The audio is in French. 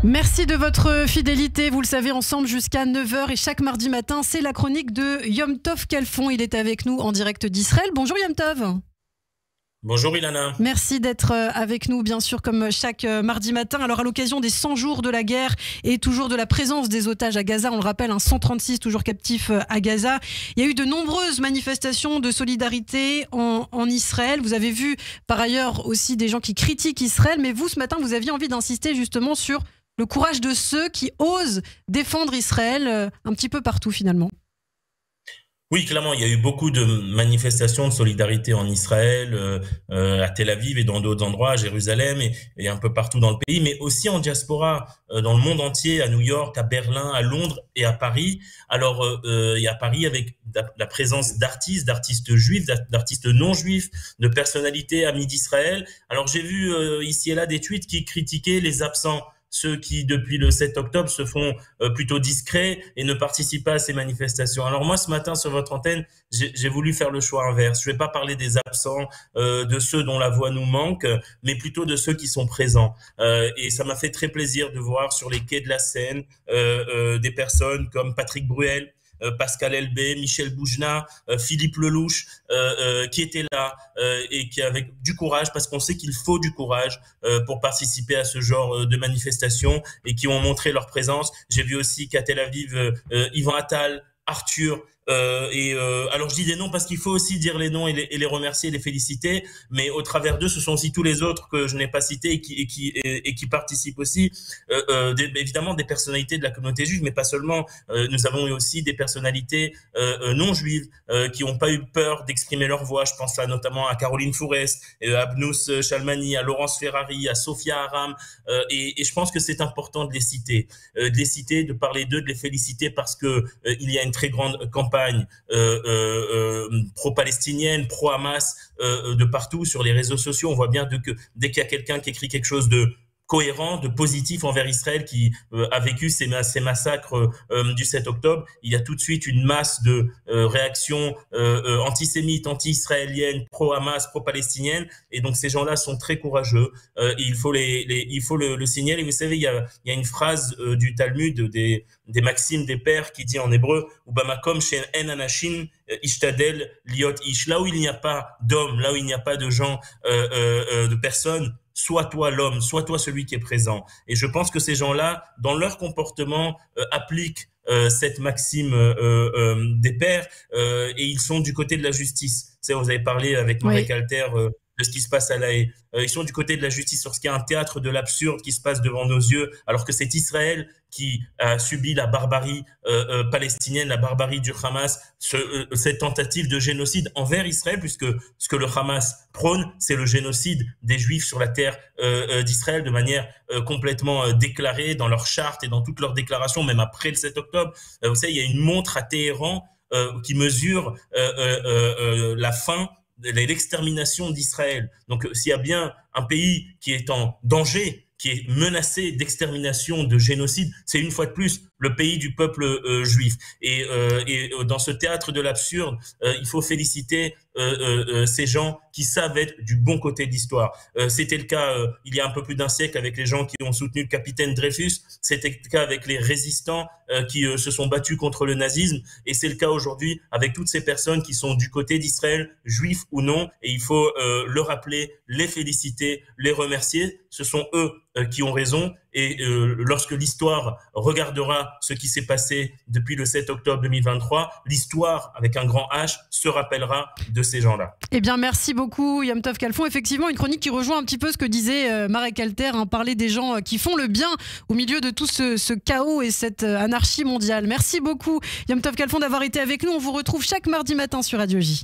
Merci de votre fidélité. Vous le savez, ensemble jusqu'à 9h et chaque mardi matin, c'est la chronique de Yom Tov Khalfon. Il est avec nous en direct d'Israël. Bonjour Yom Tov. Bonjour Ilana. Merci d'être avec nous, bien sûr, comme chaque mardi matin. Alors, à l'occasion des 100 jours de la guerre et toujours de la présence des otages à Gaza, on le rappelle, 136 toujours captifs à Gaza. Il y a eu de nombreuses manifestations de solidarité en Israël. Vous avez vu par ailleurs aussi des gens qui critiquent Israël, mais vous, ce matin, vous aviez envie d'insister justement sur le courage de ceux qui osent défendre Israël un petit peu partout finalement. Oui, clairement, il y a eu beaucoup de manifestations de solidarité en Israël, à Tel Aviv et dans d'autres endroits, à Jérusalem et un peu partout dans le pays, mais aussi en diaspora, dans le monde entier, à New York, à Berlin, à Londres et à Paris. Alors, et à Paris avec la présence d'artistes juifs, d'artistes non juifs, de personnalités amies d'Israël. Alors, j'ai vu ici et là des tweets qui critiquaient les absents, ceux qui, depuis le 7 octobre, se font plutôt discrets et ne participent pas à ces manifestations. Alors moi, ce matin, sur votre antenne, j'ai voulu faire le choix inverse. Je ne vais pas parler des absents, de ceux dont la voix nous manque, mais plutôt de ceux qui sont présents. Et ça m'a fait très plaisir de voir sur les quais de la Seine des personnes comme Patrick Bruel, Pascal Elbé, Michel Boujna, Philippe Lelouch, qui étaient là et qui avaient du courage, parce qu'on sait qu'il faut du courage pour participer à ce genre de manifestations et qui ont montré leur présence. J'ai vu aussi qu'à Tel Aviv, Yvan Attal, Arthur, alors je dis des noms parce qu'il faut aussi dire les noms et les remercier, les féliciter, mais au travers d'eux, ce sont aussi tous les autres que je n'ai pas cités et qui participent aussi, évidemment des personnalités de la communauté juive, mais pas seulement. Nous avons eu aussi des personnalités non juives qui n'ont pas eu peur d'exprimer leur voix. Je pense là notamment à Caroline Fourest, à Abnous Chalmani, à Laurence Ferrari, à Sophia Aram, et je pense que c'est important de les citer, de parler d'eux, de les féliciter parce que il y a une très grande campagne pro-palestinienne, pro-Hamas de partout sur les réseaux sociaux. On voit bien que dès qu'il y a quelqu'un qui écrit quelque chose de cohérent, de positif envers Israël, qui a vécu ces massacres du 7 octobre, il y a tout de suite une masse de réactions antisémites, anti-israéliennes, pro-Hamas, pro-palestiniennes, et donc ces gens-là sont très courageux, et il faut le signaler. Vous savez, il y a une phrase du Talmud, des maximes des pères, qui dit en hébreu « Ubamakom she'en anashim ishtadel liot ish » là où il n'y a pas d'hommes, là où il n'y a pas de gens, de personnes, sois toi l'homme, sois toi celui qui est présent. Et je pense que ces gens-là, dans leur comportement, appliquent cette maxime des pères, et ils sont du côté de la justice. Vous avez parlé avec Marek Alter de ce qui se passe à La Haye. Ils sont du côté de la justice lorsqu'il y a un théâtre de l'absurde qui se passe devant nos yeux, alors que c'est Israël qui a subi la barbarie palestinienne, la barbarie du Hamas, cette tentative de génocide envers Israël, puisque ce que le Hamas prône, c'est le génocide des Juifs sur la terre d'Israël de manière complètement déclarée dans leur charte et dans toutes leurs déclarations, même après le 7 octobre. Vous savez, il y a une montre à Téhéran qui mesure la fin, l'extermination d'Israël. Donc, s'il y a bien un pays qui est en danger, qui est menacé d'extermination, de génocide, c'est une fois de plus le pays du peuple juif. Et dans ce théâtre de l'absurde, il faut féliciter ces gens qui savent être du bon côté de l'histoire. C'était le cas il y a un peu plus d'un siècle avec les gens qui ont soutenu le capitaine Dreyfus, c'était le cas avec les résistants qui se sont battus contre le nazisme, et c'est le cas aujourd'hui avec toutes ces personnes qui sont du côté d'Israël, juifs ou non, et il faut le rappeler, les féliciter, les remercier. Ce sont eux qui ont raison, et lorsque l'histoire regardera ce qui s'est passé depuis le 7 octobre 2023, l'histoire avec un grand H se rappellera de ces gens-là. Eh bien, merci beaucoup Yom Tov Khalfon. Effectivement, une chronique qui rejoint un petit peu ce que disait Marek Alter, parler des gens qui font le bien au milieu de tout ce chaos et cette anarchie mondiale. Merci beaucoup Yom Tov Khalfon d'avoir été avec nous. On vous retrouve chaque mardi matin sur Radio J.